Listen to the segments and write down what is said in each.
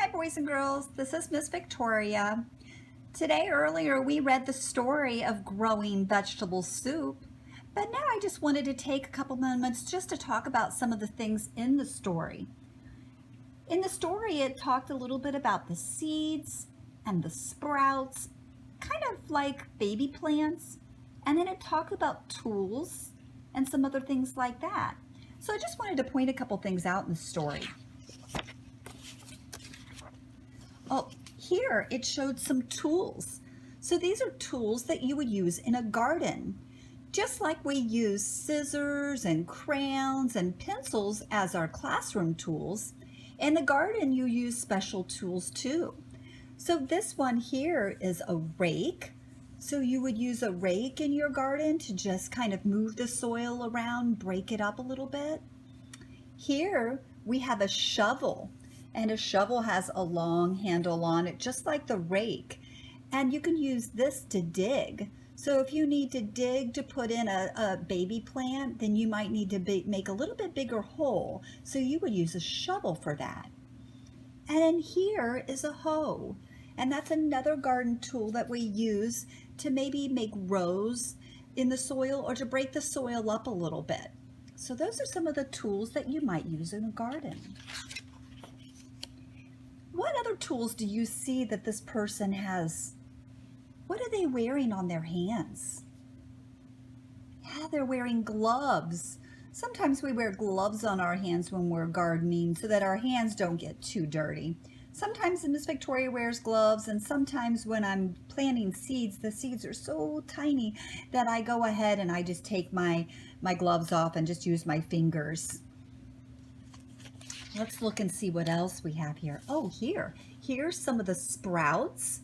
Hi boys and girls, this is Miss Victoria. Today earlier we read the story of growing vegetable soup, but now I just wanted to take a couple moments just to talk about some of the things in the story. In the story it talked a little bit about the seeds and the sprouts, kind of like baby plants, and then it talked about tools and some other things like that. So I just wanted to point a couple things out in the story. Oh, here it showed some tools. So these are tools that you would use in a garden. Just like we use scissors and crayons and pencils as our classroom tools, in the garden you use special tools too. So this one here is a rake. So you would use a rake in your garden to just kind of move the soil around, break it up a little bit. Here we have a shovel. And a shovel has a long handle on it, just like the rake. And you can use this to dig. So if you need to dig to put in a baby plant, then you might need to make a little bit bigger hole. So you would use a shovel for that. And then here is a hoe. And that's another garden tool that we use to maybe make rows in the soil or to break the soil up a little bit. So those are some of the tools that you might use in a garden. What other tools do you see that this person has? What are they wearing on their hands? Yeah, they're wearing gloves. Sometimes we wear gloves on our hands when we're gardening so that our hands don't get too dirty. Sometimes Miss Victoria wears gloves, and sometimes when I'm planting seeds, the seeds are so tiny that I go ahead and I just take my gloves off and just use my fingers. Let's look and see what else we have here. Oh, here's some of the sprouts.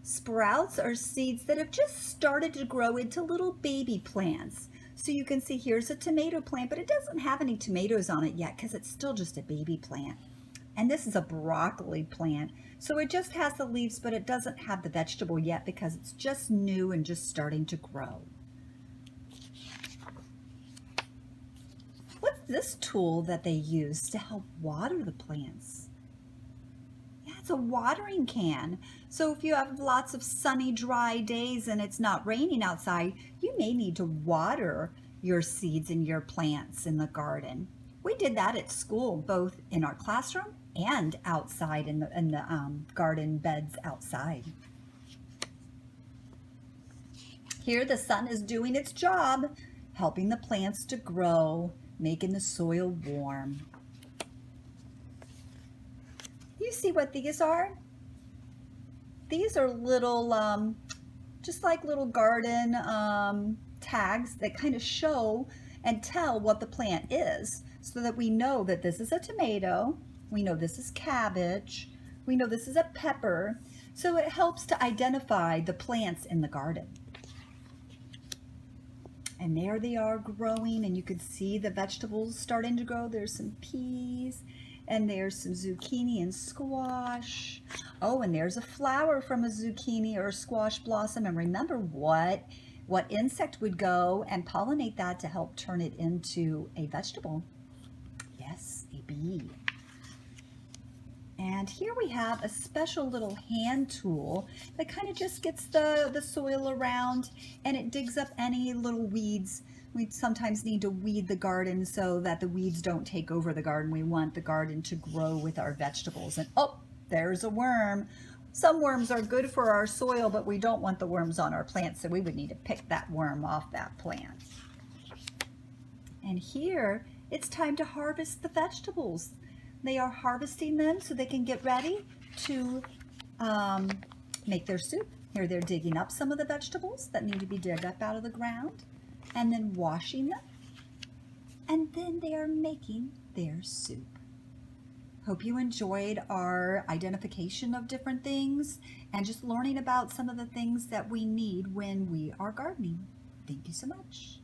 Sprouts are seeds that have just started to grow into little baby plants. So you can see here's a tomato plant, but it doesn't have any tomatoes on it yet because it's still just a baby plant. And this is a broccoli plant. So it just has the leaves, but it doesn't have the vegetable yet because it's just new and just starting to grow. This tool that they use to help water the plants. Yeah, it's a watering can. So if you have lots of sunny, dry days and it's not raining outside, you may need to water your seeds and your plants in the garden. We did that at school, both in our classroom and outside in the garden beds outside. Here the sun is doing its job, helping the plants to grow, making the soil warm. You see what these are? These are little, just like little garden tags that kind of show and tell what the plant is so that we know that this is a tomato, we know this is cabbage, we know this is a pepper. So it helps to identify the plants in the garden. And there they are growing, and you can see the vegetables starting to grow. There's some peas, and there's some zucchini and squash. Oh, and there's a flower from a zucchini or a squash blossom. And remember what insect would go and pollinate that to help turn it into a vegetable? Yes, a bee. And here we have a special little hand tool that kind of just gets the soil around, and it digs up any little weeds. We sometimes need to weed the garden so that the weeds don't take over the garden. We want the garden to grow with our vegetables. And oh, there's a worm. Some worms are good for our soil, but we don't want the worms on our plants, so we would need to pick that worm off that plant. And here, it's time to harvest the vegetables. They are harvesting them so they can get ready to make their soup. Here they're digging up some of the vegetables that need to be dug up out of the ground and then washing them. And then they are making their soup. Hope you enjoyed our identification of different things and just learning about some of the things that we need when we are gardening. Thank you so much.